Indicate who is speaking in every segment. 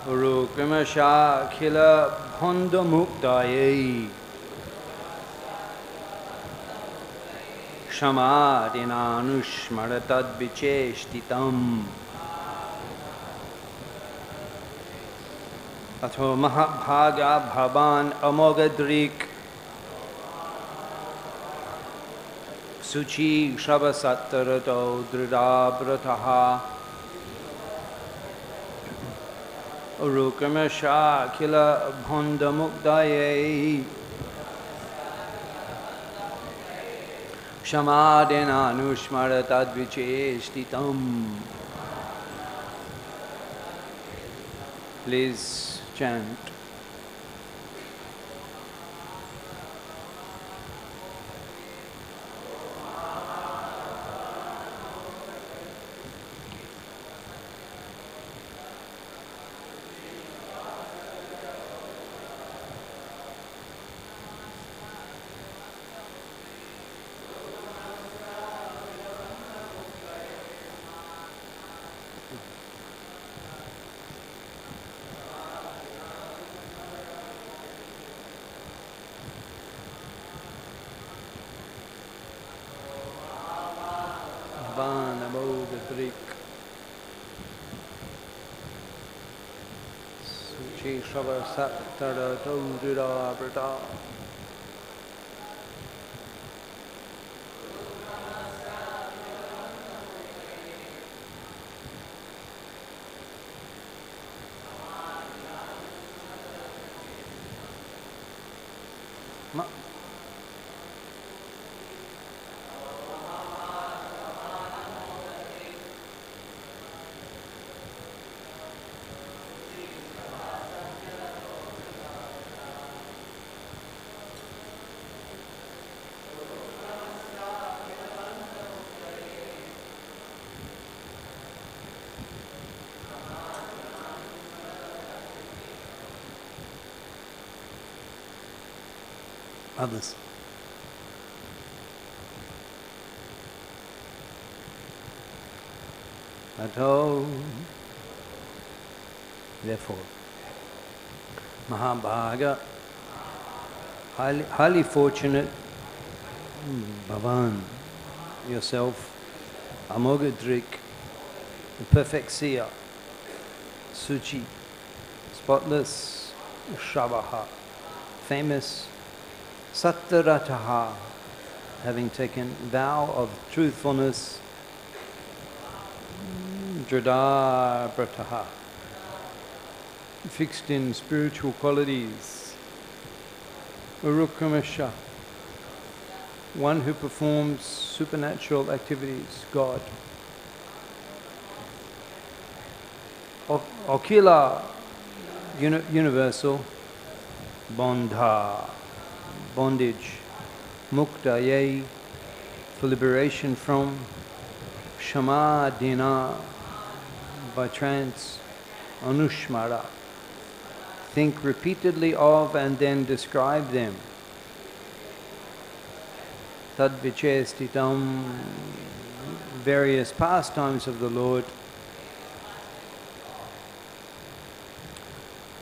Speaker 1: urukramasyākhila-bandha-muktaye samādhinānusmara tad-viceṣṭitam atho mahā-bhāga bhavān amogha-dṛk śuci-śravāḥ satya-rato dhṛta-vrataḥ urukramasyākhila-bandha-muktaye samādhinānusmara tad-viceṣṭitam. Please chant. bhavān amogha-dṛk śuci-śravāḥ satya-rato dhṛta-vrataḥ. Others. Atho. Therefore, mahā-bhāga, highly fortunate, bhavān, yourself, amogha-dṛk, the perfect seer, śuci, spotless, śravāḥ, famous, satya-rataḥ, having taken vow of truthfulness, dhṛta-vrataḥ, fixed in spiritual qualities, urukramasya, one who performs supernatural activities, God. Akhila, universal, bondage, muktaye, for liberation from, samādhinā, by trance, anusmara, think repeatedly of and then describe them, tad-viceṣṭitam, various pastimes of the Lord.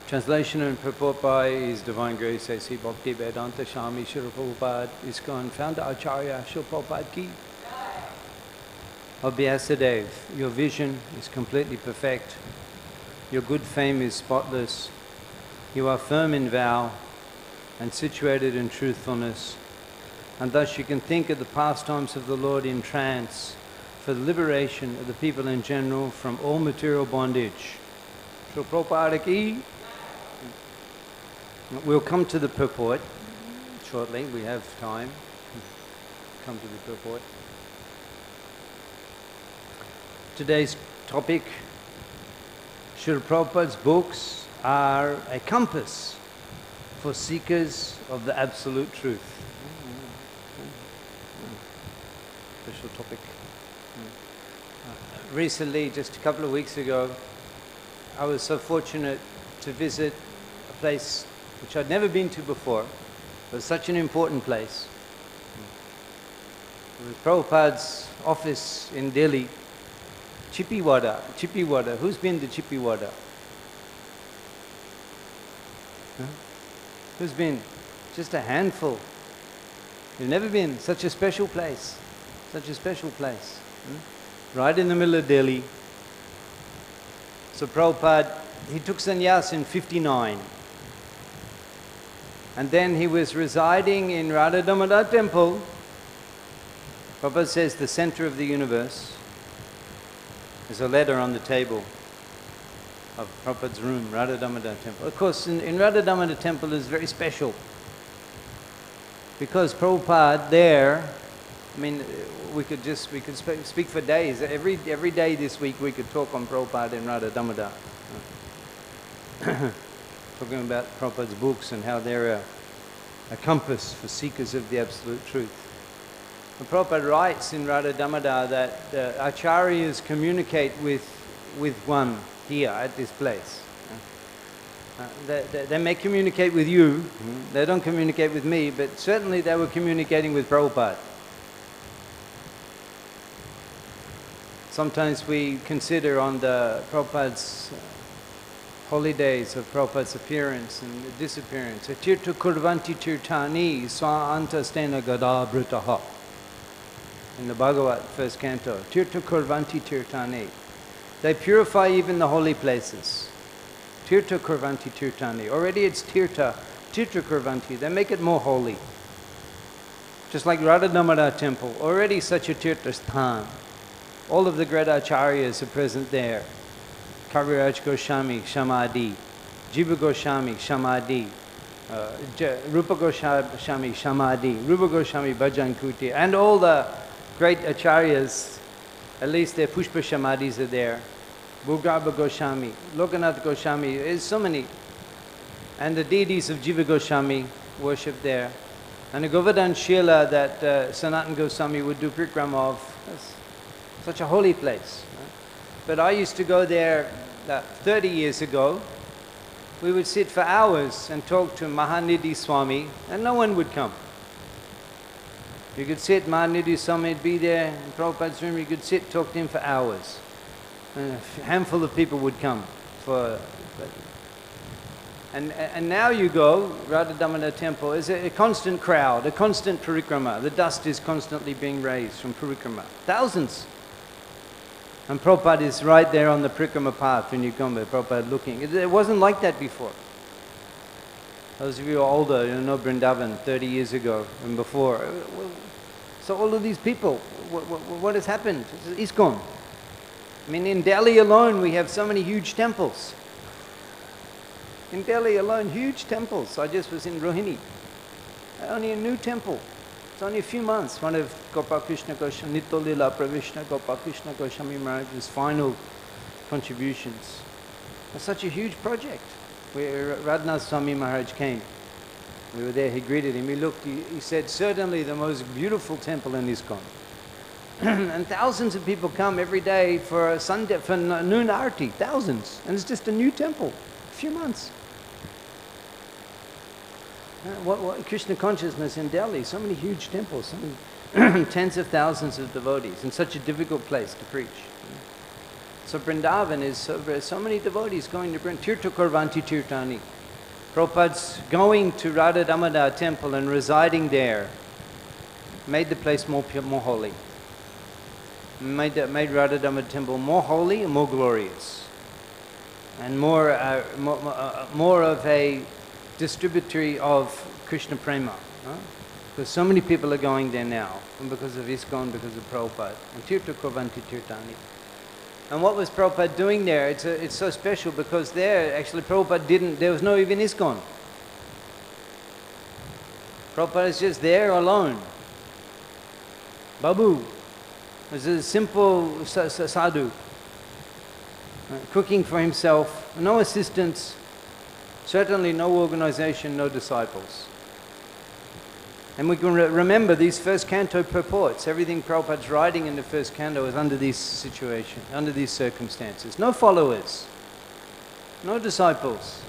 Speaker 1: Translation and purport by His Divine Grace A.C. Bhakti Vedanta Swami Srila Prabhupāda, ISKCON founder Acharya Srila Prabhupāda ki. Of Vyāsadeva, your vision is completely perfect. Your good fame is spotless. You are firm in vow and situated in truthfulness. And thus you can think of the pastimes of the Lord in trance for the liberation of the people in general from all material bondage. Srila Prabhupāda ki. We'll come to the purport shortly. We have time. Come to the purport. Today's topic, Srila Prabhupāda's books are a compass for seekers of the absolute truth. Special topic. Recently, just a couple of weeks ago, I was so fortunate to visit a place which I'd never been to before. It was such an important place. It was Prabhupāda's office in Delhi. Chippiwada. Who's been to Chippiwada? Huh? Who's been? Just a handful. You've never been. Such a special place. Such a special place. Right in the middle of Delhi. So Prabhupada, he took sannyas in 59. And then he was residing in Radha Damodar temple. Prabhupada says the center of the universe. There's a letter on the table of Prabhupada's room, Radha Damodar temple. Of course, in Radha Damodar temple is very special. Because Prabhupada there, I mean, we could speak for days. Every day this week we could talk on Prabhupada in Radha Damodar. Talking about Prabhupada's books and how they're a compass for seekers of the absolute truth. And Prabhupada writes in Radha Damodar that acharyas communicate with one here at this place. They may communicate with you, they don't communicate with me, but certainly they were communicating with Prabhupada. Sometimes we consider on the Prabhupada's holidays of Prabhupada's appearance and disappearance. Tirtha kurvanti tirthani swāntastena gadā-bhritaḥ. In the Bhagavat, first canto. Tirtha kurvanti tirthani. They purify even the holy places. Tirtha kurvanti tirthani. Already it's tirtha. Tirtha kurvanti. They make it more holy. Just like Radha Damodar temple. Already such a tirtha sthan. All of the great acharyas are present there. Kaviraj Goswami, Samadhi. Jiva Goswami, Samadhi. Rupa Goswami, Samadhi. Rupa Goswami, Bhajan Kuti. And all the great acharyas, at least their Pushpa Samadhis are there. Bhugarbha Goswami, Lokanath Goswami, there's so many. And the deities of Jiva Goswami worship there. And the Govardhan Śrīla that Sanatana Goswami would do prikrama of. That's such a holy place. But I used to go there 30 years ago. We would sit for hours and talk to Mahanidhi Swami, and no one would come. You could sit, Mahanidhi Swami would be there in Prabhupada's room, you could sit, talk to him for hours. And a handful of people would come. And now you go, Radha Damodar temple, is a constant crowd, a constant parikrama. The dust is constantly being raised from parikrama. Thousands. And Prabhupada is right there on the parikrama path when you come there, Prabhupada looking. It wasn't like that before. Those of you who are older, you know Vrindavan 30 years ago and before. So all of these people, what has happened? It's ISKCON. I mean, in Delhi alone, we have so many huge temples. In Delhi alone, huge temples. I just was in Rohini. Only a new temple. It's only a few months. One of Gopal Krishna Goswami, Nitya Lila Pravishna Gopal Krishna Goswami Maharaj's final contributions. It's such a huge project. Where Radhanath Swami Maharaj came. We were there, he greeted him. He looked, he said, certainly the most beautiful temple in ISKCON. And thousands of people come every day for Sunday, for noon arati, thousands. And it's just a new temple, a few months. What Krishna consciousness in Delhi, so many huge temples, so many tens of thousands of devotees, in such a difficult place to preach. So Vrindavan is so many devotees going to Vrindavan. Tirtha kurvanti tirthani. Prabhupada's going to Radha Damodar temple and residing there made the place more holy. Made Radha Damodar temple more holy and more glorious. And more of a distributary of Krishna prema. Because so many people are going there now. And because of ISKCON, because of Prabhupada. And Tirtha kurvanti tirthani. And what was Prabhupada doing there? It's so special because there, actually Prabhupada there was no even ISKCON. Prabhupada is just there alone. Babu was a simple sadhu, cooking for himself, no assistants, certainly no organization, no disciples. And we can remember these first canto purports. Everything Prabhupada's writing in the first canto is under this situation, under these circumstances. No followers, no disciples,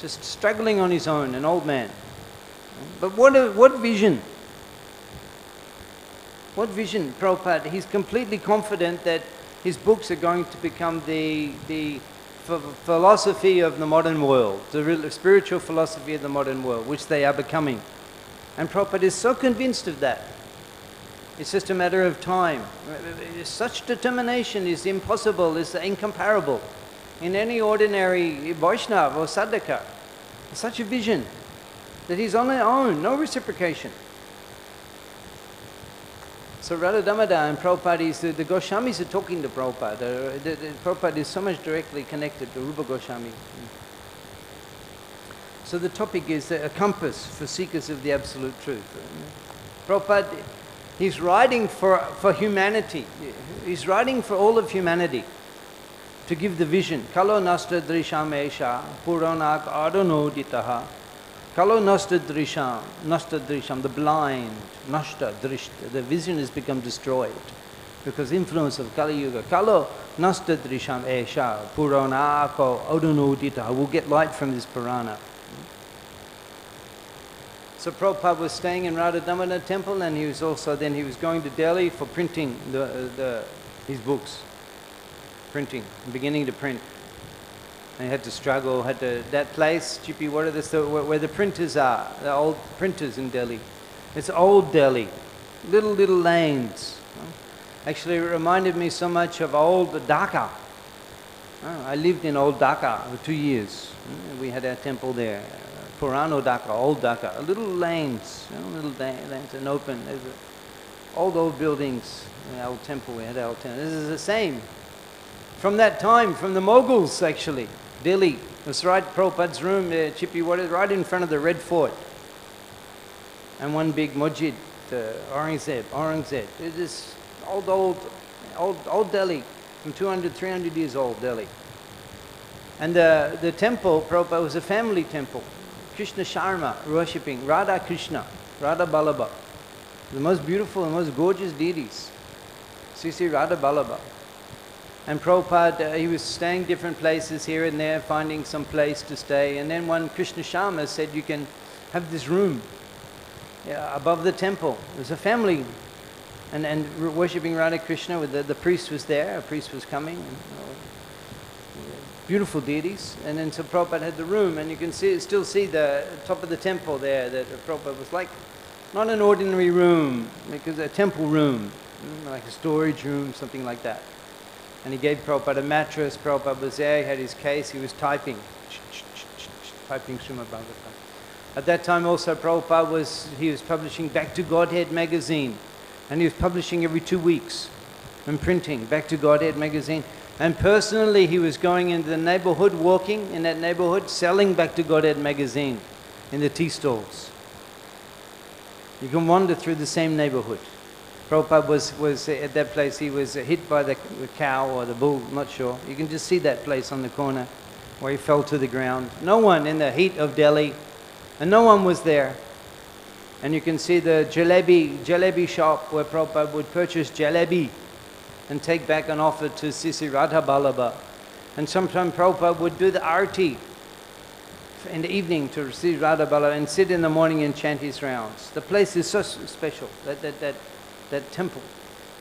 Speaker 1: just struggling on his own, an old man. But what vision? What vision, Prabhupada? He's completely confident that his books are going to become the philosophy of the modern world, the spiritual philosophy of the modern world, which they are becoming. And Prabhupada is so convinced of that. It's just a matter of time. Such determination is impossible, is incomparable in any ordinary Vaishnava or sadhaka. Such a vision that he's on their own, no reciprocation. So Radha Damodar and Prabhupada, the Goswamis are talking to Prabhupada. Prabhupada is so much directly connected to Rupa Goswami. So the topic is a compass for seekers of the absolute truth. Prabhupada, he's writing for humanity. He's writing for all of humanity to give the vision. Kalo nasta drisham esha puranak adonoditaha. Kalo nasta drisham, the blind, nasta drishta, the vision has become destroyed because influence of Kali Yuga. Kalo nasta drisham esha puranako adonoditaha, will get light from this Purana. So Prabhupada was staying in Radha Damodar temple, and he was going to Delhi for printing his books. Printing, beginning to print. And he had to struggle, that place, where the printers are, the old printers in Delhi. It's old Delhi, little lanes. Actually, it reminded me so much of old Dhaka. I lived in old Dhaka for 2 years. We had our temple there. Purano Dhaka, old Dhaka, little lanes, little lanes and open. Old buildings, our temple, we had our temple. This is the same. From that time, from the Mughals actually, Delhi, it was right, Prabhupada's room, right in front of the Red Fort. And one big masjid, Aurangzeb. It is old Delhi, from 200, 300 years old Delhi. And the temple, Prabhupada, was a family temple. Krishna Sharma worshipping Radha Krishna, Radha Ballabha, the most beautiful and most gorgeous deities. Sri Radha Ballabha. And Prabhupada, he was staying different places here and there, finding some place to stay. And then one Krishna Sharma said, you can have this room above the temple. There's a family. And worshipping Radha Krishna, with the priest was there, a priest was coming. And, beautiful deities. And then so Prabhupada had the room, and you can still see the top of the temple there, that Prabhupada was like, not an ordinary room, because a temple room, like a storage room, something like that. And he gave Prabhupada a mattress. Prabhupada was there, he had his case, he was typing Srimad Bhagavatam. At that time also Prabhupada was publishing Back to Godhead magazine, and he was publishing every 2 weeks and printing Back to Godhead magazine. And personally he was going into the neighborhood, walking in that neighborhood, selling Back to Godhead magazine in the tea stalls. You can wander through the same neighborhood. Prabhupada was at that place, he was hit by the cow or the bull, I'm not sure. You can just see that place on the corner where he fell to the ground. No one in the heat of Delhi, and no one was there. And you can see the jalebi shop where Prabhupada would purchase jalebi and take back and offer to Sri Radha Ballabha. And sometimes Prabhupada would do the arati in the evening to Sri Radha Ballabha and sit in the morning and chant his rounds. The place is so special, that temple.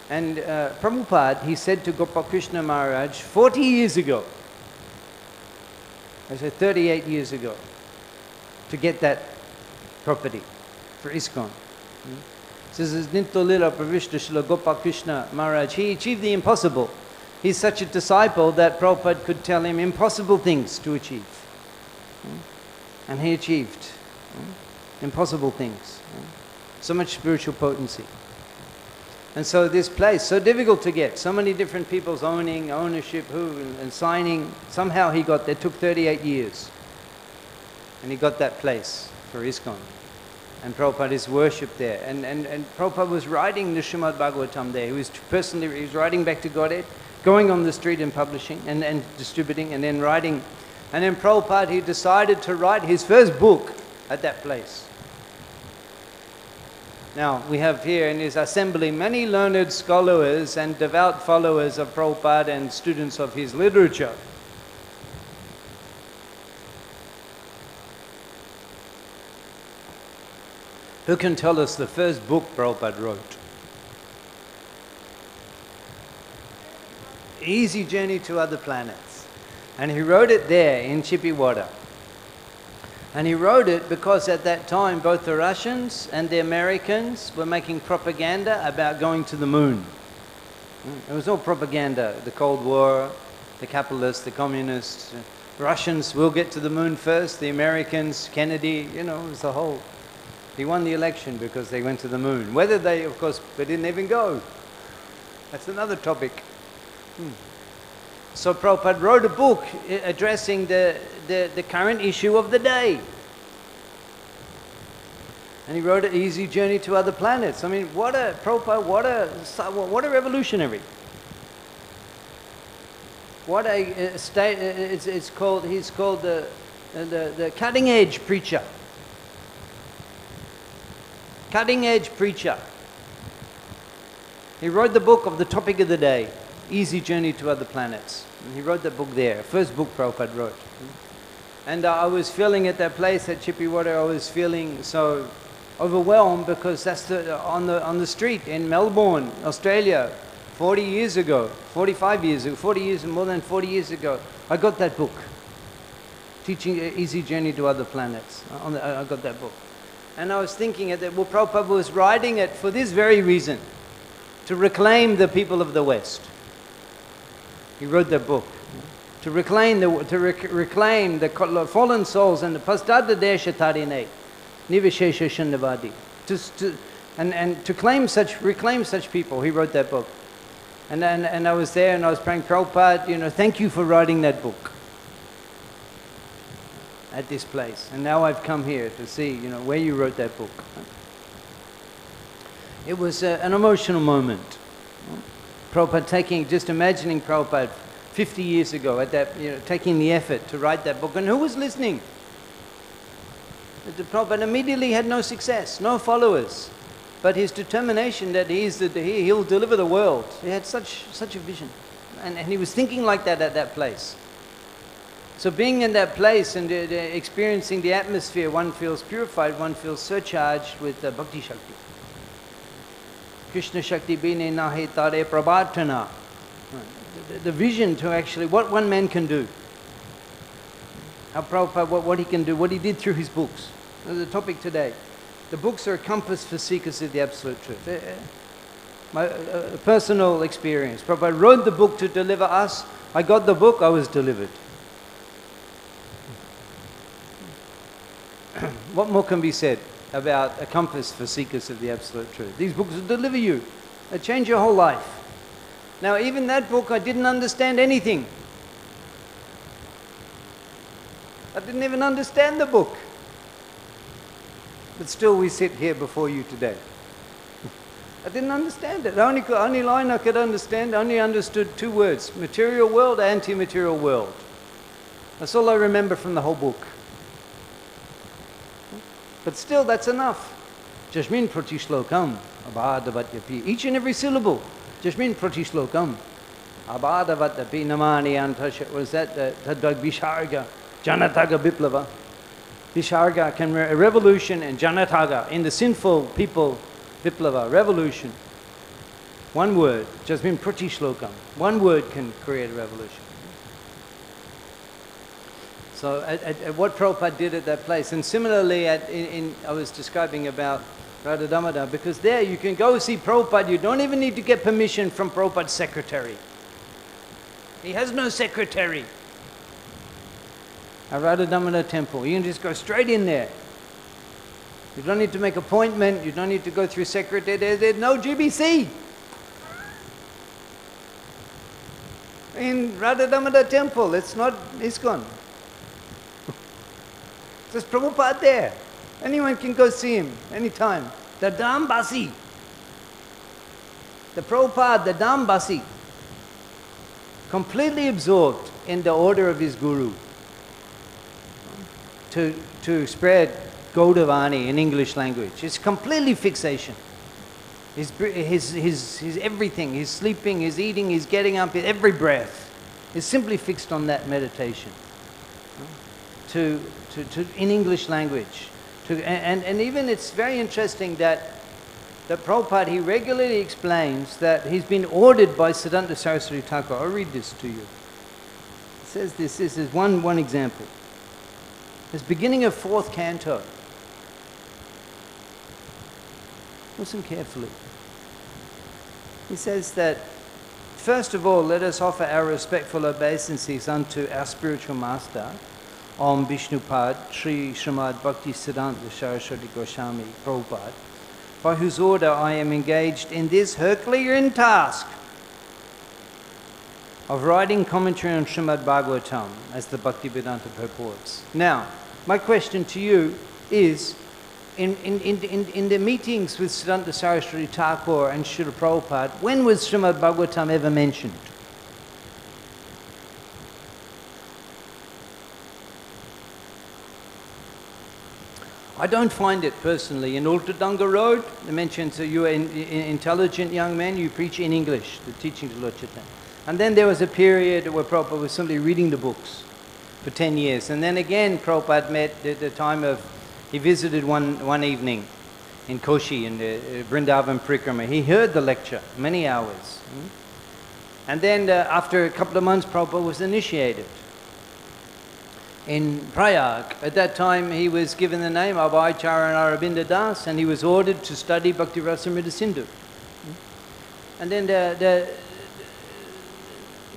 Speaker 1: And Prabhupada, he said to Gopal Krishna Maharaj 40 years ago, I said 38 years ago, to get that property for ISKCON. This is Nintolila Pravishta Srila Gopal Krishna Maharaj. He achieved the impossible. He's such a disciple that Prabhupada could tell him impossible things to achieve. And he achieved impossible things. So much spiritual potency. And so this place, so difficult to get, so many different people's ownership, and signing. Somehow he got there. It took 38 years. And he got that place for ISKCON. And Prabhupada is worshipped there. And Prabhupada was writing the Srimad Bhagavatam there. He was writing Back to Godhead, going on the street and publishing and distributing and then writing. And then Prabhupada, he decided to write his first book at that place. Now, we have here in his assembly many learned scholars and devout followers of Prabhupada and students of his literature. Who can tell us the first book Prabhupada wrote? Easy Journey to Other Planets. And he wrote it there in Chippewater. And he wrote it because at that time both the Russians and the Americans were making propaganda about going to the moon. It was all propaganda. The Cold War, the capitalists, the communists, Russians will get to the moon first, the Americans, Kennedy, you know, it was the whole. He won the election because they went to the moon. Whether they, of course, they didn't even go. That's another topic. So Prabhupada wrote a book addressing the current issue of the day. And he wrote an easy journey to other planets. I mean, Prabhupada, what a revolutionary. What a state, he's called the cutting edge preacher. Cutting edge preacher. He wrote the book of the topic of the day, Easy Journey to Other Planets. And he wrote that book there, first book Prabhupada wrote. And I was feeling at that place at Chippewater, I was feeling so overwhelmed because that's on the street in Melbourne, Australia, 40 years ago, 45 years ago, 40 years, more than 40 years ago, I got that book, Teaching Easy Journey to Other Planets. I got that book. And I was thinking that, well, Prabhupada was writing it for this very reason, to reclaim the people of the West. He wrote that book to reclaim the fallen souls and the pastada desha tarine, nivishesha shunnavadi. And to reclaim such people, he wrote that book. And I was there and I was praying, Prabhupada, you know, thank you for writing that book at this place. And now I've come here to see, you know, where you wrote that book. It was an emotional moment. Prabhupada just imagining Prabhupada 50 years ago at that, you know, taking the effort to write that book. And who was listening? The Prabhupada immediately had no success, no followers. But his determination that he'll deliver the world, he had such a vision. And he was thinking like that at that place. So being in that place and experiencing the atmosphere, one feels purified, one feels surcharged with bhakti shakti. Krishna Shakti bine nahi tare prabhartana. The vision to actually, what one man can do. How Prabhupada, what he can do, what he did through his books. The topic today. The books are a compass for seekers of the absolute truth. My personal experience. Prabhupada wrote the book to deliver us. I got the book, I was delivered. What more can be said about a compass for seekers of the absolute truth? These books will deliver you. They change your whole life. Now, even that book, I didn't understand anything. I didn't even understand the book. But still we sit here before you today. I didn't understand it. The only line I could understand, I only understood two words, material world, anti-material world. That's all I remember from the whole book. But still, that's enough. Jasmin pratishlokam, abhādavadyapi. Each and every syllable. Jasmin pratishlokam, abhādavadyapi namani antasha. Was that tad-viceṣṭitam, janataga biplava. Visarga can a revolution and janataga in the sinful people, viplava, revolution. One word, jasmin pratishlokam. One word can create a revolution. So at what Prabhupada did at that place, and similarly I was describing about Radha Damodar, because there you can go see Prabhupada, you don't even need to get permission from Prabhupada's secretary. He has no secretary. At Radha Damodar temple, you can just go straight in there. You don't need to make appointment, you don't need to go through secretary, there's no GBC. In Radha Damodar temple, it's not ISKCON. There's Prabhupada there. Anyone can go see him anytime. The Dhambasi. The Prabhupada, the Dhambasi. Completely absorbed in the order of his guru. To spread Gaudavani in English language. It's completely fixation. His everything, his sleeping, his eating, his getting up, every breath is simply fixed on that meditation. In English language. And even it's very interesting that Prabhupada, he regularly explains that he's been ordered by Siddhanta Saraswati Thakur. I'll read this to you. says this is one example. It's beginning of 4th canto. Listen carefully. He says that, first of all, let us offer our respectful obeisances unto our spiritual master, Om Vishnupad, Sri Srimad Bhakti Siddhanta Saraswati Goswami Prabhupada, by whose order I am engaged in this Herculean task of writing commentary on Srimad Bhagavatam as the Bhaktivedanta purports. Now, my question to you is, in the meetings with Siddhanta Saraswati Thakur and Srila Prabhupada, when was Srimad Bhagavatam ever mentioned? I don't find it personally. In Ultadanga Road, they mentioned, so you are an intelligent young man, you preach in English, the teachings of Lord Chaitanya. And then there was a period where Prabhupada was simply reading the books for 10 years. And then again, Prabhupada met at the time of, he visited one evening in Koshi, in the Vrindavan Parikrama. He heard the lecture, many hours. And then after a couple of months, Prabhupada was initiated in Prayag. At that time, he was given the name of Acharya Arabinda Das, and he was ordered to study Bhakti Rasamrita Sindhu. And then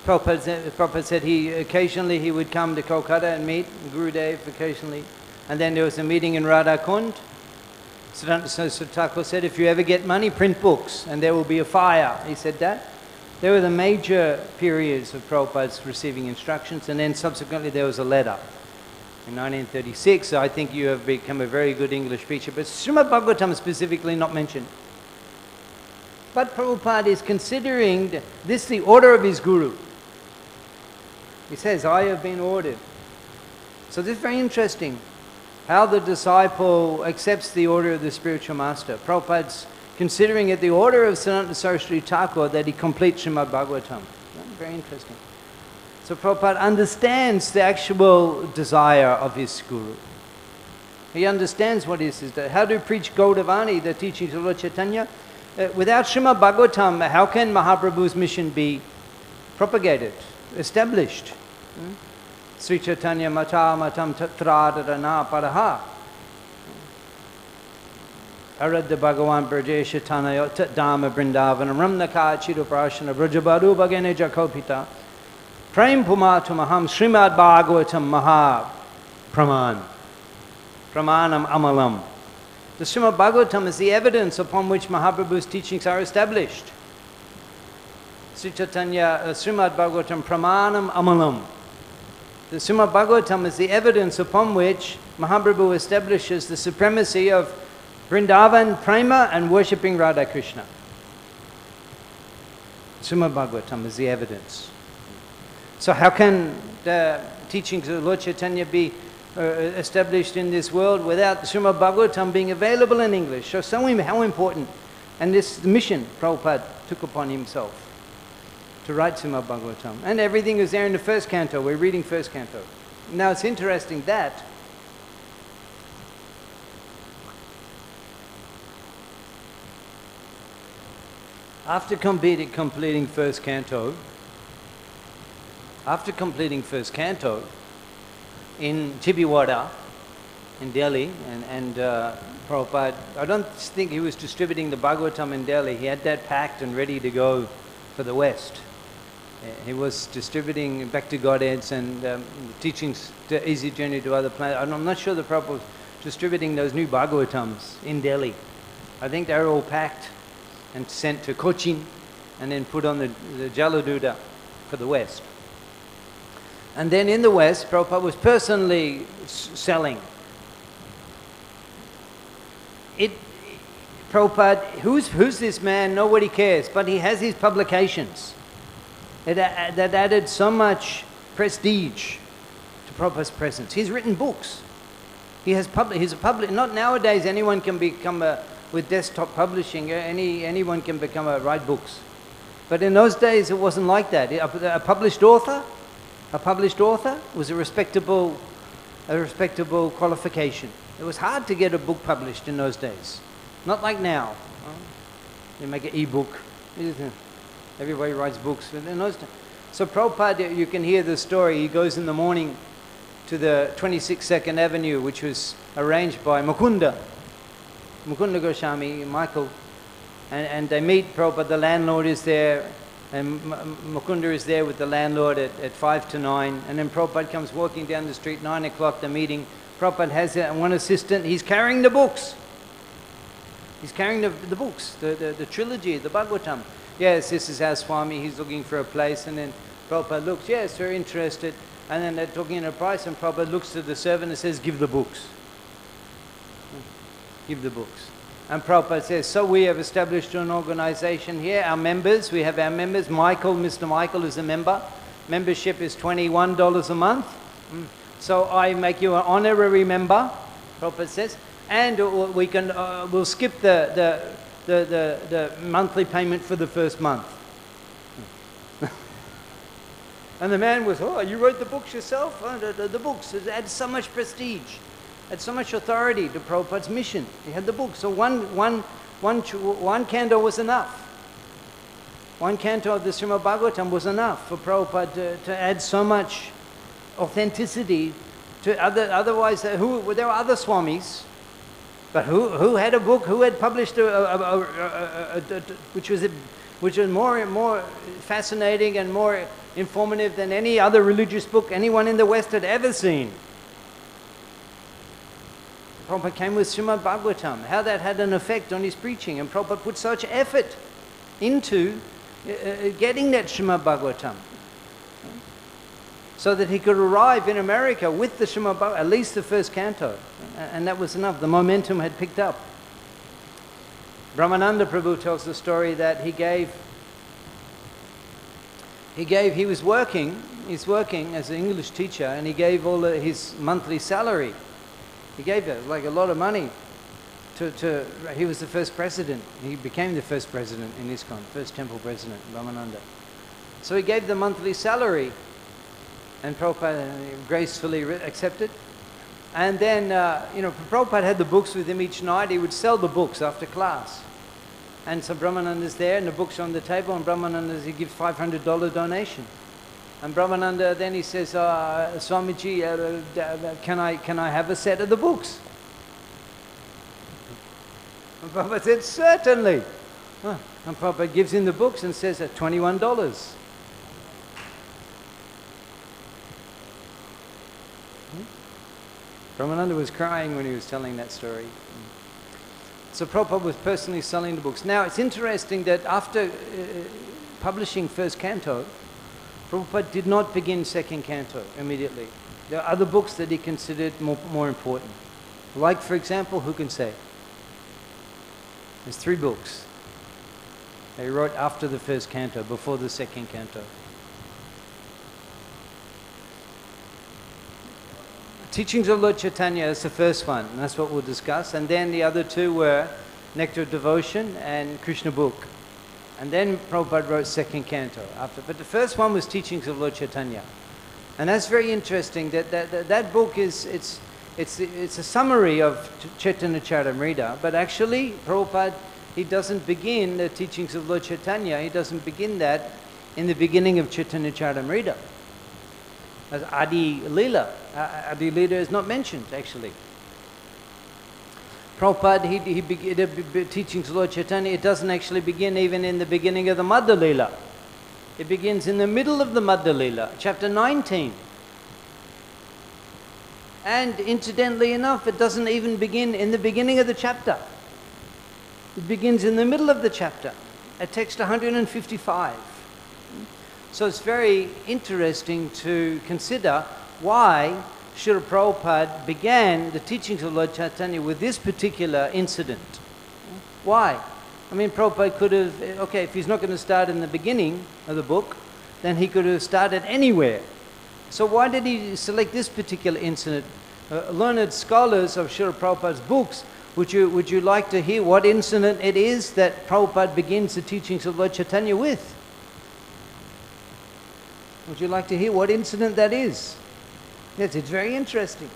Speaker 1: Prabhupada said occasionally he would come to Kolkata and meet Gurudev occasionally. And then there was a meeting in Radha Kund. Siddhanta Thakur said, if you ever get money, print books, and there will be a fire. He said that. There were the major periods of Prabhupada's receiving instructions, and then subsequently there was a letter. In 1936, I think you have become a very good English preacher, but Srimad Bhagavatam is specifically not mentioned. But Prabhupada is considering this the order of his guru. He says, I have been ordered. So this is very interesting, how the disciple accepts the order of the spiritual master. Prabhupada's considering it the order of Siddhanta Saraswati Thakur that he completes Srimad Bhagavatam. Very interesting. So Prabhupada understands the actual desire of his guru. He understands what is his desire. How to preach Gaudavani, the teachings of Lord Chaitanya? Without Srimad Bhagavatam, how can Mahaprabhu's mission be propagated, established? Sri Chaitanya mata matam tatra paraha. Aradha Bhagavan Brajesha Tanayot Dhamma Vrindavanam Ramnaka Chiruprashana Brajabadu Bhagane Jakopita Prem Pumatu Maham Srimad Bhagavatam Maha Praman Pramanam Amalam. The Srimad Bhagavatam is the evidence upon which Mahaprabhu's teachings are established. Sri Chaitanya Srimad Bhagavatam Pramanam Amalam. The Srimad Bhagavatam is the evidence upon which Mahaprabhu establishes the supremacy of Vrindavan Prema and worshipping Radha Krishna. Srimad Bhagavatam is the evidence. So how can the teachings of Lord Chaitanya be established in this world without the Srimad Bhagavatam being available in English? So how important. And this mission Prabhupada took upon himself to write Srimad Bhagavatam. And everything is there in the 1st canto. We're reading 1st canto. Now it's interesting that after completing 1st canto, in Chibiwada, in Delhi, and Prabhupada, I don't think he was distributing the Bhagavatam in Delhi. He had that packed and ready to go for the West. He was distributing back to Godheads and teachings to Easy Journey to Other Planets. I'm not sure the Prabhupada was distributing those new Bhagavatams in Delhi. I think they were all packed and sent to Cochin and then put on the Jaladuta for the West. And then in the West, Prabhupada was personally selling. Prabhupada, who's this man? Nobody cares, but he has his publications that added so much prestige to Prabhupada's presence. He's written books. He's a public. Not nowadays anyone can become with desktop publishing. Anyone can write books. But in those days it wasn't like that. A published author was a respectable qualification. It was hard to get a book published in those days. Not like now. You make an e-book. Everybody writes books. In those days. So Prabhupada, you can hear the story. He goes in the morning to the 26 Second Avenue, which was arranged by Mukunda Goswami, Michael, and they meet Prabhupada. The landlord is there, and Mukunda is there with the landlord at 5 to 9, and then Prabhupada comes walking down the street, 9 o'clock, the meeting. Prabhupada has one assistant, he's carrying the books. He's carrying the books, the trilogy, the Bhagavatam. Yes, this is our Swami, he's looking for a place, and then Prabhupada looks, yes, very interested, and then they're talking in a price, and Prabhupada looks to the servant and says, give the books. Give the books. And Prabhupada says, so we have established an organization here, our members, we have our members, Mr. Michael is a member. Membership is $21 a month. So I make you an honorary member, Prabhupada says, and we can, we'll skip the monthly payment for the first month. And the man was, oh, you wrote the books yourself? Oh, the books, it adds so much prestige, adds so much authority to Prabhupada's mission. He had the books, so one canto was enough. One canto of the Srimad Bhagavatam was enough for Prabhupada to add so much authenticity to otherwise there were other swamis, but who had a book, who had published which was more fascinating and more informative than any other religious book anyone in the West had ever seen. Prabhupada came with Srimad Bhagavatam, how that had an effect on his preaching, and Prabhupada put such effort into getting that Srimad Bhagavatam, so that he could arrive in America with the Srimad Bhagavatam, at least the first canto, and that was enough. The momentum had picked up. Brahmananda Prabhu tells the story that he was working as an English teacher, and he gave all his monthly salary. He gave it like a lot of money he was the first president. He became the first president in ISKCON, first temple president, Brahmananda. So he gave the monthly salary, and Prabhupada gracefully accepted. And then, Prabhupada had the books with him each night. He would sell the books after class. And so Brahmananda's there, and the books are on the table, and Brahmananda, he gives $500 donation. And Brahmananda, then he says, Swamiji, can I have a set of the books? And Prabhupada said, certainly. And Prabhupada gives him the books and says, at $21. Brahmananda was crying when he was telling that story. So Prabhupada was personally selling the books. Now it's interesting that after publishing first canto, Prabhupada did not begin second canto immediately. There are other books that he considered more important. Like, for example, who can say? There's 3 books they wrote after the first canto, before the second canto. Teachings of Lord Chaitanya is the first one, and that's what we'll discuss. And then the other 2 were Nectar of Devotion and Krishna Book. And then Prabhupada wrote second canto after. But the first one was Teachings of Lord Chaitanya. And that's very interesting, that book it's a summary of Chaitanya Charitamrita, but actually Prabhupada, he doesn't begin the Teachings of Lord Chaitanya, he doesn't begin that in the beginning of Chaitanya Charitamrita. As Adi Lila. Adi Lila is not mentioned, actually. Prabhupada, the Teachings of Lord Chaitanya, it doesn't actually begin even in the beginning of the Madhya Lila. It begins in the middle of the Madhya Lila, chapter 19. And incidentally enough, it doesn't even begin in the beginning of the chapter. It begins in the middle of the chapter, at text 155. So it's very interesting to consider why Srila Prabhupada began the Teachings of Lord Chaitanya with this particular incident. Why? I mean, Prabhupada could have, okay, if he's not going to start in the beginning of the book, then he could have started anywhere. So why did he select this particular incident? Learned scholars of Srila Prabhupada's books, would you like to hear what incident it is that Prabhupada begins the Teachings of Lord Chaitanya with? Would you like to hear what incident that is? Yes, it's very interesting.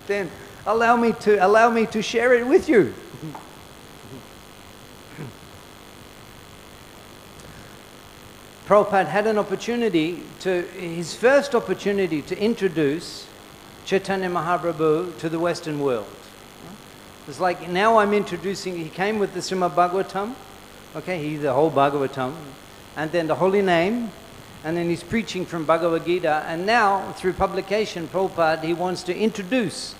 Speaker 1: Then allow me to share it with you. Prabhupada had an opportunity his first opportunity to introduce Chaitanya Mahaprabhu to the Western world. It's like now I'm introducing, he came with the Srimad Bhagavatam, okay, the whole Bhagavatam, and then the holy name, and then he's preaching from Bhagavad Gita, and now through publication, Prabhupada, he wants to introduce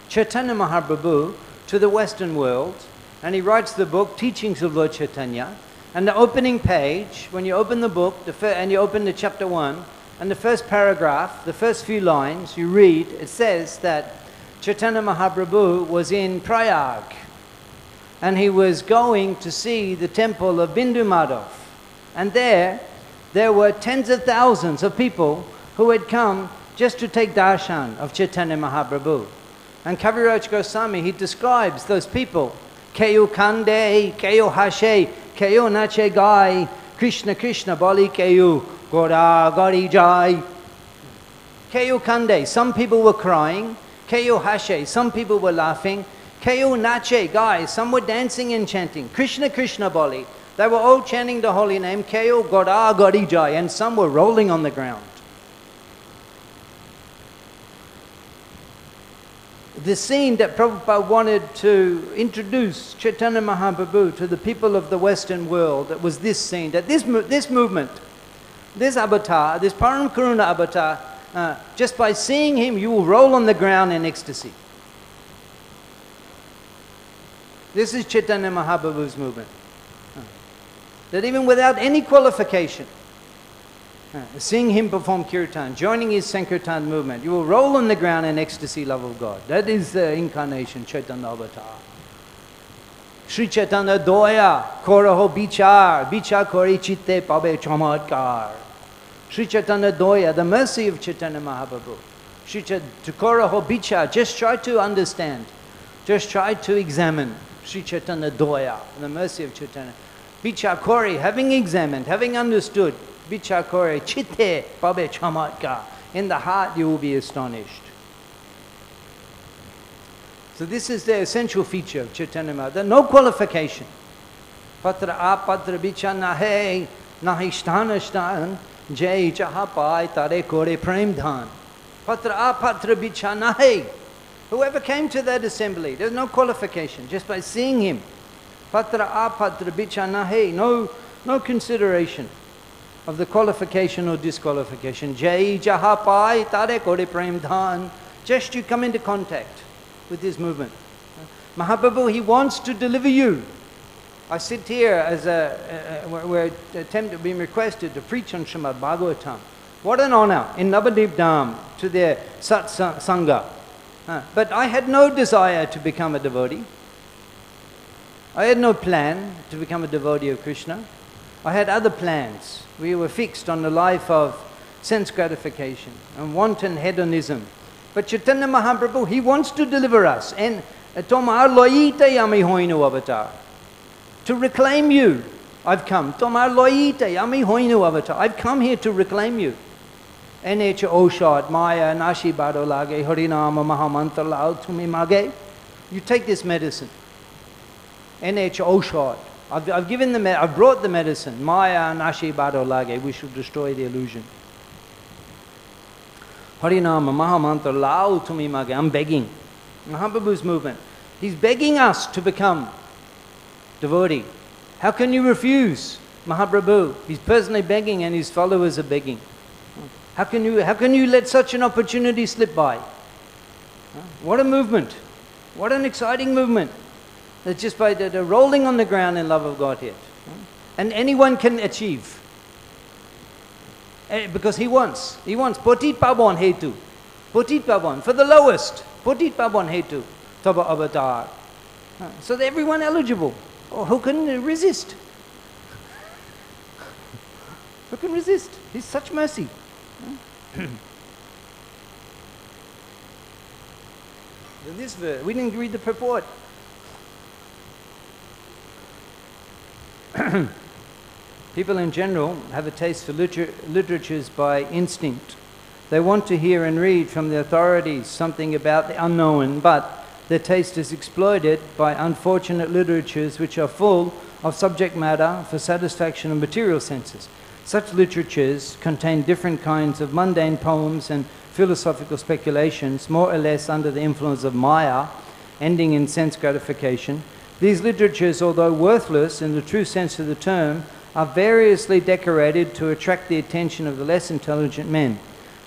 Speaker 1: Chaitanya Mahaprabhu to the Western world, and he writes the book, Teachings of Lord Chaitanya, and the opening page, when you open the book, and you open the chapter 1, and the first paragraph, the first few lines, you read, it says that Chaitanya Mahaprabhu was in Prayag, and he was going to see the temple of Bindu Madhav, and there were tens of thousands of people who had come just to take darshan of Chaitanya Mahaprabhu. And Kaviraj Goswami, he describes those people, Keyo Kande, Keyo Hashe, Keyo Nache Gai, Krishna Krishna Bali Keyo, Gora Gari Jai. Keyo Kande, some people were crying. Keyo Hashe, some people were laughing. Keyo Nache Gai, some were dancing and chanting. Krishna Krishna Bali, they were all chanting the holy name, Keyo Gora Gari Jai, and some were rolling on the ground. The scene that Prabhupada wanted to introduce Chaitanya Mahaprabhu to the people of the Western world, that was this scene, that this movement, this avatar, this Param Karuna avatar, just by seeing him, you will roll on the ground in ecstasy. This is Chaitanya Mahaprabhu's movement. That even without any qualification, seeing him perform kirtan, joining his Sankirtan movement, you will roll on the ground in ecstasy, love of God. That is the incarnation, Chaitanya Avatar. Sri Chaitanya Doya, Koraho Bichar, Bichar Kori Chitte Pabe Chamadkar. Sri Chaitanya Doya, the mercy of Chaitanya Mahaprabhu. Sri Koraho Bichar, just try to understand, just try to examine Sri Chaitanya Doya, the mercy of Chaitanya. Bichar Kori, having examined, having understood, Bichar Kori Chitte Pabe Chamadkar. In the heart you will be astonished. So this is the essential feature of Chaitanya Mahaprabhu. No qualification. Patra apatra bicha nahe, nahi sthana sthana, jai chahapai tare kore prem dhan. Patra apatra bicha nahe. Whoever came to that assembly, there's no qualification, just by seeing him. Patra apatra bicha nahe, no consideration of the qualification or disqualification. Jai jahapai tare kore prem dhan. Just you come into contact with this movement. Mahaprabhu, he wants to deliver you. I sit here as we're being requested to preach on Srimad Bhagavatam. What an honor in Navadip Dham to their Sangha. But I had no desire to become a devotee. I had no plan to become a devotee of Krishna. I had other plans. We were fixed on the life of sense gratification and wanton hedonism. But Chaitanya Mahaprabhu, he wants to deliver us. And Tomar loite yami hoinu avatar. To reclaim you, I've come. Tomar loite yami hoinu avatar. I've come here to reclaim you. Enecha oshad maya nashi bado lage harinama mahamantra lao tumi mage. You take this medicine. Enecha oshad. I've given I've brought the medicine. Maya nashi bado lage. We should destroy the illusion. Harinama mahamantra lao tumi mage. I'm begging. Mahaprabhu's movement. He's begging us to become devotee. How can you refuse Mahaprabhu? He's personally begging and his followers are begging. How can you let such an opportunity slip by? What a movement. What an exciting movement. That's just by the rolling on the ground in love of Godhead. And anyone can achieve. Because he wants. Potit pabon hetu. Potit pabon. For the lowest. Potit pabon hetu. Tava avatar. So that everyone eligible. Oh, who can resist? Who can resist? He's such mercy. This verse, we didn't read the purport. People in general have a taste for literatures by instinct. They want to hear and read from the authorities something about the unknown, but their taste is exploited by unfortunate literatures which are full of subject matter for satisfaction of material senses. Such literatures contain different kinds of mundane poems and philosophical speculations, more or less under the influence of Maya, ending in sense gratification. These literatures, although worthless in the true sense of the term, are variously decorated to attract the attention of the less intelligent men.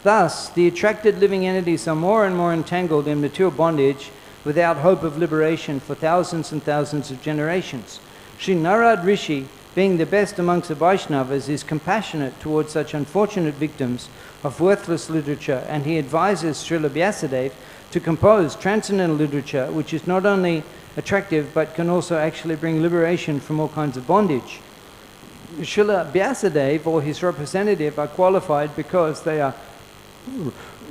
Speaker 1: Thus, the attracted living entities are more and more entangled in material bondage without hope of liberation for thousands and thousands of generations. Sri Narad Rishi, being the best amongst the Vaishnavas, is compassionate towards such unfortunate victims of worthless literature, and he advises Srila Vyāsadeva to compose transcendental literature which is not only attractive but can also actually bring liberation from all kinds of bondage. Srila Vyāsadeva or his representative are qualified because they are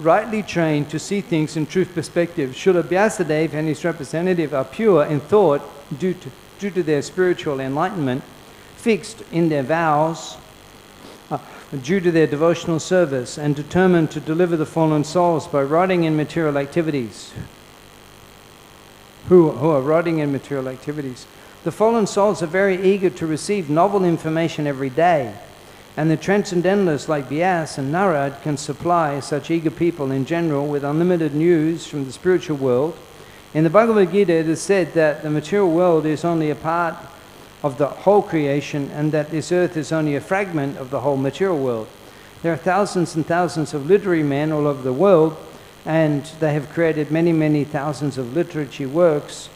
Speaker 1: rightly trained to see things in truth perspective. Srila Vyāsadeva and his representative are pure in thought due to their spiritual enlightenment, fixed in their vows due to their devotional service, and determined to deliver the fallen souls by riding in material activities. Who are riding in material activities. The fallen souls are very eager to receive novel information every day, and the transcendentalists like Vyāsa and Narad can supply such eager people in general with unlimited news from the spiritual world. In the Bhagavad Gita it is said that the material world is only a part of the whole creation, and that this earth is only a fragment of the whole material world. There are thousands and thousands of literary men all over the world, and they have created many, many thousands of literary works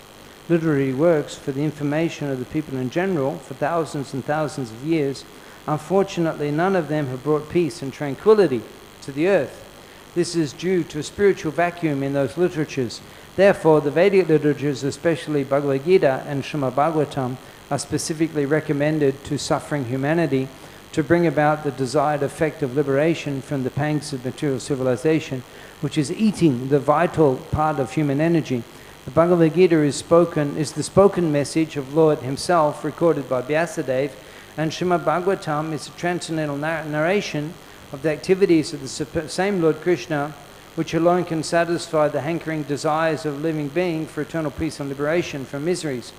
Speaker 1: for the information of the people in general for thousands and thousands of years. Unfortunately, none of them have brought peace and tranquility to the earth. This is due to a spiritual vacuum in those literatures. Therefore, the Vedic literatures, especially Bhagavad Gita and Srimad Bhagavatam, are specifically recommended to suffering humanity to bring about the desired effect of liberation from the pangs of material civilization, which is eating the vital part of human energy. The Bhagavad Gita is the spoken message of Lord himself, recorded by Vyāsadeva, and Srimad Bhagavatam is a transcendental narration of the activities of the same Lord Krishna, which alone can satisfy the hankering desires of a living being for eternal peace and liberation from miseries.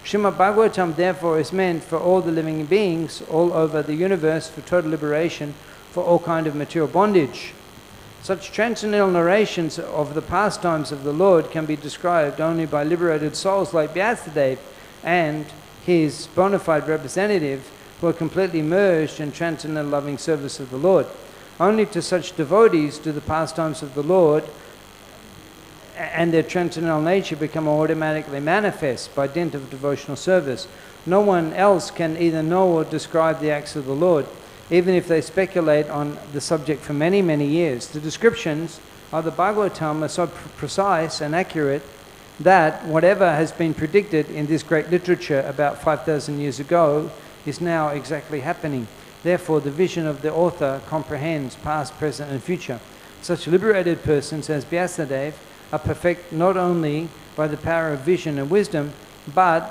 Speaker 1: Srimad Bhagavatam therefore is meant for all the living beings all over the universe for total liberation for all kind of material bondage. Such transcendental narrations of the pastimes of the Lord can be described only by liberated souls like Vyāsadeva and his bona fide representative, who are completely merged in transcendental loving service of the Lord. Only to such devotees do the pastimes of the Lord and their transcendental nature become automatically manifest by dint of devotional service. No one else can either know or describe the acts of the Lord, even if they speculate on the subject for many, many years. The descriptions of the Bhagavatam are so precise and accurate that whatever has been predicted in this great literature about 5,000 years ago is now exactly happening. Therefore, the vision of the author comprehends past, present, and future. Such liberated persons as Vyāsadeva are perfect not only by the power of vision and wisdom, but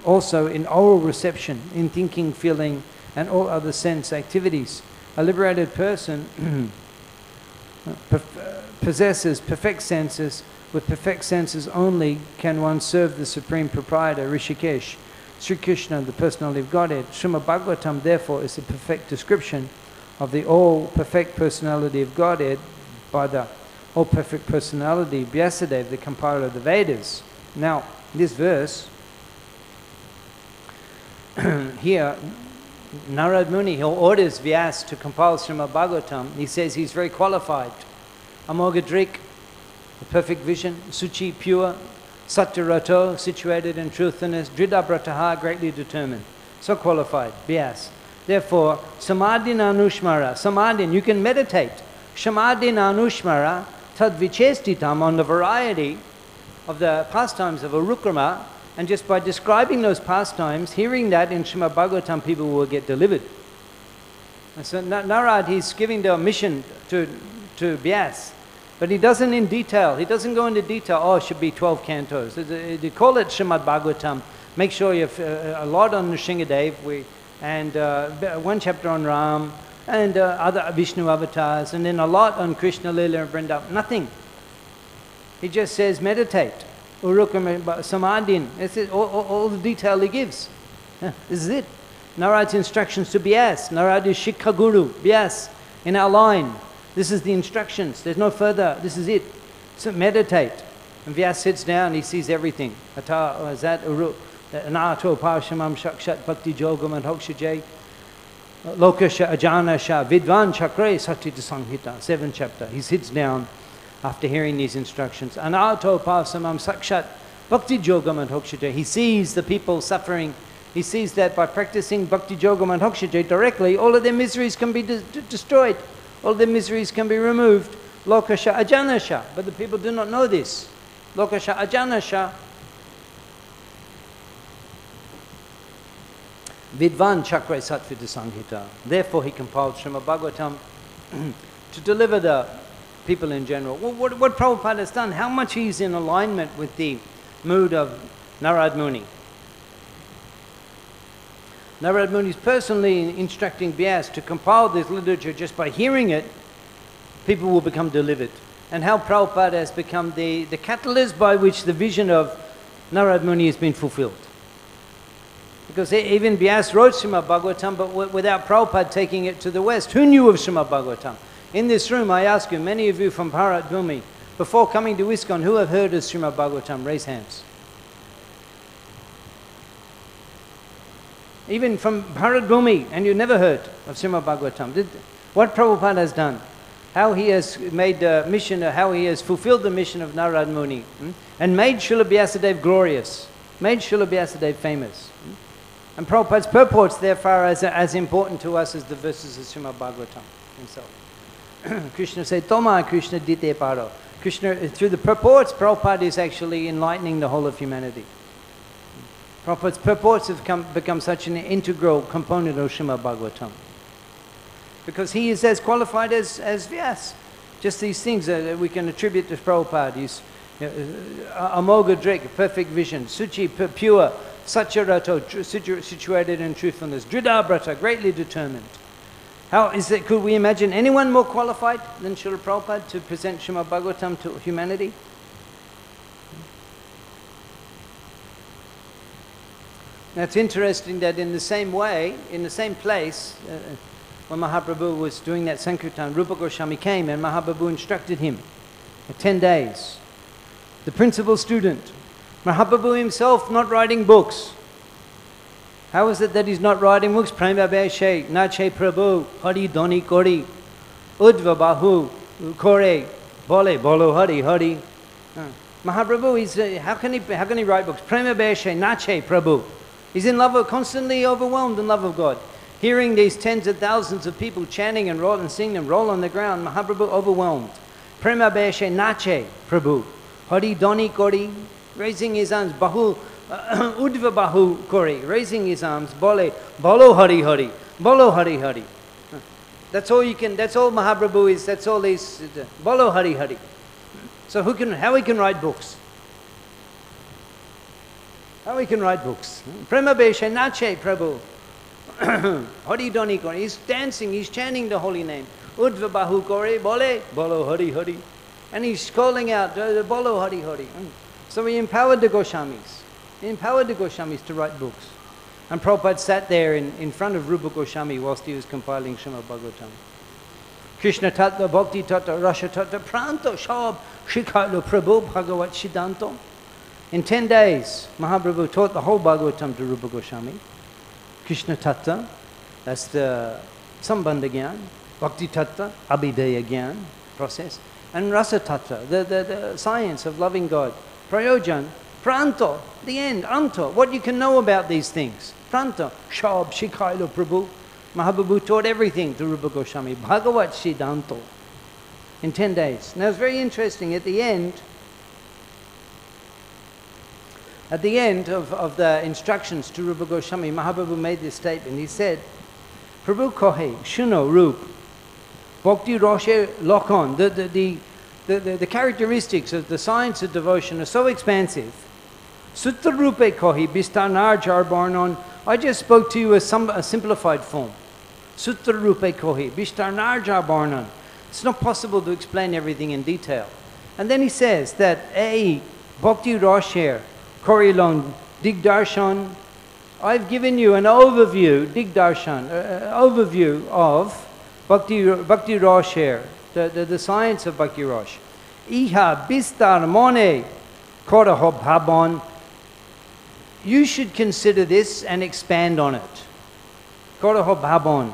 Speaker 1: also in oral reception, in thinking, feeling, and all other sense activities. A liberated person possesses perfect senses. With perfect senses only can one serve the Supreme Proprietor, Rishikesh, Sri Krishna, the personality of Godhead. Srimad Bhagavatam, therefore, is a perfect description of the all-perfect personality of Godhead by the all-perfect personality, Vyāsadeva, the compiler of the Vedas. Now, this verse, here, Narad Muni, he orders Vyas to compile Srimad Bhagavatam. He says he's very qualified. Amogha-dṛk, the perfect vision, suci, pure, satya-rato, situated in truthfulness, dhṛta-vrataḥ, greatly determined. So qualified, Vyas. Therefore, samādhinānusmara, samadhin, you can meditate. Samādhinānusmara, tad-viceṣṭitam, on the variety of the pastimes of urukrama, and just by describing those pastimes, hearing that in Srimad Bhagavatam, people will get delivered. And so Narad, he's giving the mission to Vyas, but he doesn't in detail. He doesn't go into detail, oh, it should be 12 cantos. They call it Srimad Bhagavatam. Make sure you have a lot on Nrsimhadev, and one chapter on Ram, and other Vishnu avatars, and then a lot on Krishna, Lila, and Vrindavan. Nothing. He just says meditate. Urukramasyākhila-bandha-muktaye. This is all the detail he gives. This is it. Narad's instructions to Vyāsa. Narad is Shikha Guru, Vyāsa, in our line. This is the instructions. There's no further. This is it. So meditate. And Vyāsa sits down, he sees everything. Atho, atho parshamam shakshat bhakti jogam and hokshajay. Lokasha ajanasha vidvan chakre satya-rato, 7th chapter. He sits down after hearing these instructions. Atho parshamam sakshat bhakti jogam and hokshajay. He sees the people suffering. He sees that by practicing bhakti jogam and hokshajay directly, all of their miseries can be destroyed. All their miseries can be removed. Lokasha ajanasha. But the people do not know this. Lokasha ajanasha. Vidvan chakre satvita. Therefore he compiled Srimad Bhagavatam to deliver the people in general. What Prabhupada has done, how much he's in alignment with the mood of Narad Muni. Narad Muni is personally instructing Vyāsa to compile this literature. Just by hearing it, people will become delivered. And how Prabhupada has become the catalyst by which the vision of Narad Muni has been fulfilled. Because even Vyāsa wrote Srimad Bhagavatam, but without Prabhupada taking it to the West. Who knew of Srimad Bhagavatam? In this room, I ask you, many of you from Bharat Bhumi, before coming to ISKCON, who have heard of Srimad Bhagavatam? Raise hands. Even from Bharat Bhumi, and you never heard of Srimad Bhagavatam. What Prabhupada has done, how he has made the mission, how he has fulfilled the mission of Narad Muni, and made Śrīla Vyāsadeva glorious, made Śrīla Vyāsadeva famous. And Prabhupada's purports, therefore, are as important to us as the verses of Srimad Bhagavatam himself. Krishna said, Toma Krishna dite paro. Krishna, through the purports, Prabhupada is actually enlightening the whole of humanity. Prabhupada's purports have become such an integral component of Srimad Bhagavatam. Because he is as qualified as Vyāsa. Just these things that we can attribute to Prabhupada. He's amogha-dṛk, perfect vision, suci, pure, satya-rato, situated in truthfulness, dhṛta-vrataḥ, greatly determined. How is it, could we imagine anyone more qualified than Srila Prabhupada to present Srimad Bhagavatam to humanity? Now it's interesting that in the same way, in the same place, when Mahaprabhu was doing that Sankirtan, Rupa Goswami came and Mahaprabhu instructed him for 10 days. The principal student, Mahaprabhu himself not writing books. How is it that he's not writing books? Prema Beshe, Nache Prabhu, Hari Doni Kori, Udva Bahu, Kore, Bole, Bolo Hari Hari. Mahaprabhu, how can he write books? Prema Beshe, Nache Prabhu. He's in love, constantly overwhelmed in love of God. Hearing these tens of thousands of people chanting and singing and roll on the ground, Mahaprabhu overwhelmed. Prema Beshe Nache Prabhu. Hari Doni Kori, raising his arms. Bahu, Udva Bahu Kori, raising his arms. Bole, Bolo Hari Hari. Bolo Hari Hari. That's all you can, that's all Mahaprabhu is, that's all these, Bolo Hari Hari. So how he can write books? How he can write books? Prema Beshe Nache Prabhu. Hari Doni Kori. He's dancing, he's chanting the holy name. Udva Bahu Kori, Bole, Bolo Hari Hari. And he's calling out, Bolo Hari Hari. So he empowered the Goswamis. He empowered the Goswamis to write books. And Prabhupada sat there in front of Rupa Goswami whilst he was compiling Srimad Bhagavatam. Krishna tattva, bhakti tattva, rasa tattva, pranto, shab, shikalo, prabhu, bhagavat, siddhanto. In 10 days, Mahaprabhu taught the whole Bhagavatam to Rupa Goswami. Krishna tattva, that's the sambandha gyan. Bhakti tattva, abhidaya gyan, process. And rasa tattva, the science of loving God. Prayojan, pranto, the end, anto, what you can know about these things. Pranto, shab, shikailo, prabhu. Mahaprabhu taught everything to Rupa Goswami. Bhagavat siddhanto. In 10 days. Now it's very interesting, at the end of the instructions to Rupa Goswami, Mahaprabhu made this statement. He said, Prabhu kohe, shuno, rup, bhakti roshe lokon. The characteristics of the science of devotion are so expansive. Sutta rupe kohi, bistanar jar barnon. I just spoke to you a simplified form. Sutta rupe kohi, bistanar jar barnon. It's not possible to explain everything in detail. And then he says that bhakti rosher, korilon, digdarshan, I've given you an overview, digdarshan, overview of Bhakti Rosh here, the science of Bhakti Rosh. Iha bistar mone koraho bhavān. You should consider this and expand on it. Koraho bhavān.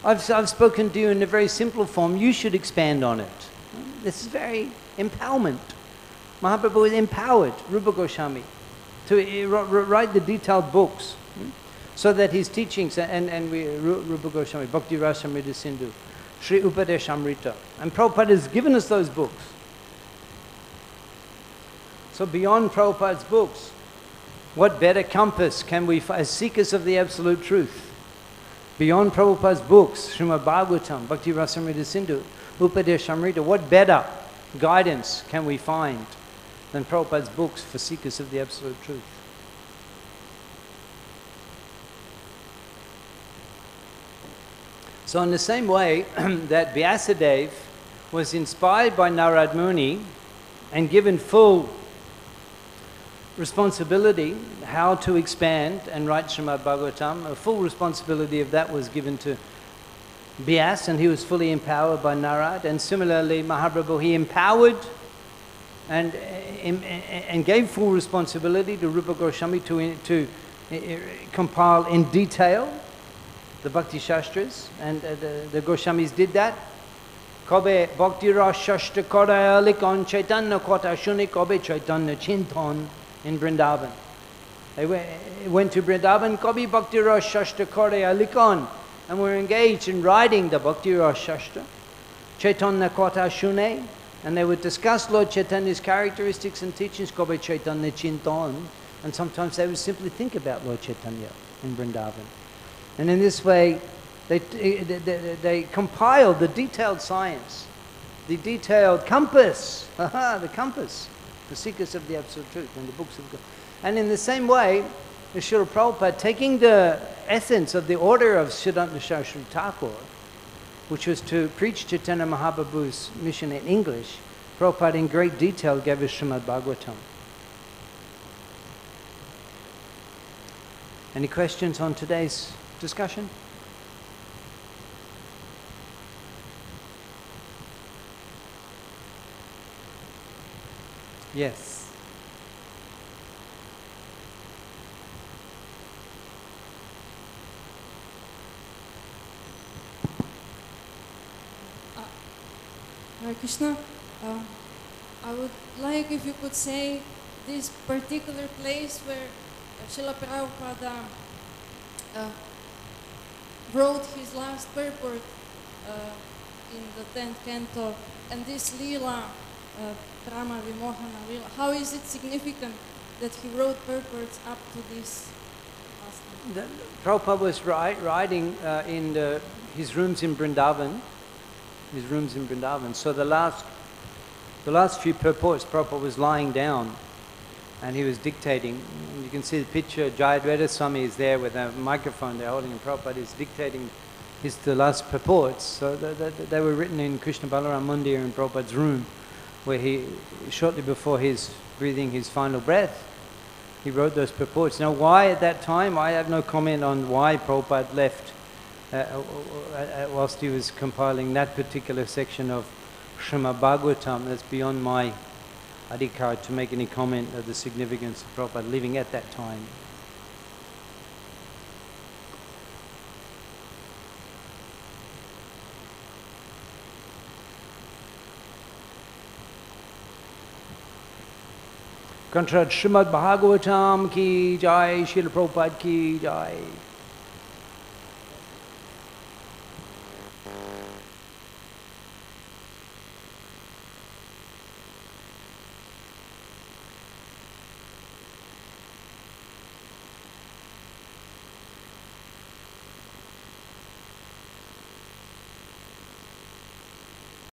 Speaker 1: I've spoken to you in a very simple form. You should expand on it. This is very empowerment. Mahaprabhu was empowered, Rupa Goswami, to write the detailed books, so that his teachings, and Rupa Goswami, Bhakti Rasamrita Sindhu, Sri Upadeshamrita, and Prabhupada has given us those books. So beyond Prabhupada's books, what better compass can we find as seekers of the absolute truth? Beyond Prabhupada's books, Srimad Bhagavatam, Bhakti Rasamrita Sindhu, Upadeshamrita, what better guidance can we find than Prabhupada's books for seekers of the absolute truth? So in the same way that Vyāsadeva was inspired by Narad Muni and given full responsibility how to expand and write Srimad Bhagavatam, a full responsibility of that was given to Vyas, and he was fully empowered by Narad. And similarly, Mahaprabhu, he empowered and gave full responsibility to Rupa Goswami to compile in detail the Bhakti Shastras, and the Goswamis did that. Kobe Bhakti Ras Shastra Koraya Likon Chaitanya Kota Shuni Kobe Chaitanya Chinton in Vrindavan. They went to Vrindavan, Kobe Bhakti Ras Shastra Koraya Likon, and were engaged in writing the Bhakti Ras Shastra, Chaitanya Kota Shune, and they would discuss Lord Chaitanya's characteristics and teachings, Kobe Chaitanya Chinton, and sometimes they would simply think about Lord Chaitanya in Vrindavan. And in this way, they compiled the detailed science, the detailed compass, the compass, the seekers of the absolute truth in the books of God. And in the same way, Srila Prabhupada, taking the essence of the order of Siddhanta Saraswati Thakur, which was to preach Chaitanya Mahaprabhu's mission in English, Prabhupada in great detail gave us Srimad Bhagavatam. Any questions on today's discussion? Yes.
Speaker 2: Hare Krishna, I would like if you could say this particular place where Srila Prabhupada wrote his last purport in the 10th canto, and this Lila, Prama Vimohana Lila, how is it significant that he wrote purports up to this last one?
Speaker 1: Prabhupada was writing in his rooms in Vrindavan. So the last few purports, Prabhupada was lying down and he was dictating. And you can see the picture, Jayadvaita Swami is there with a microphone they're holding, and Prabhupada is dictating the last purports. So they were written in Krishna Balaram Mandir in Prabhupada's room, where he, shortly before his breathing his final breath, he wrote those purports. Now why at that time, I have no comment on why Prabhupada left whilst he was compiling that particular section of Srimad Bhagavatam. That's beyond my adhikar to make any comment of the significance of Prabhupada living at that time. Contrad Srimad Bhagavatam ki jai, Srila Prabhupada ki jai.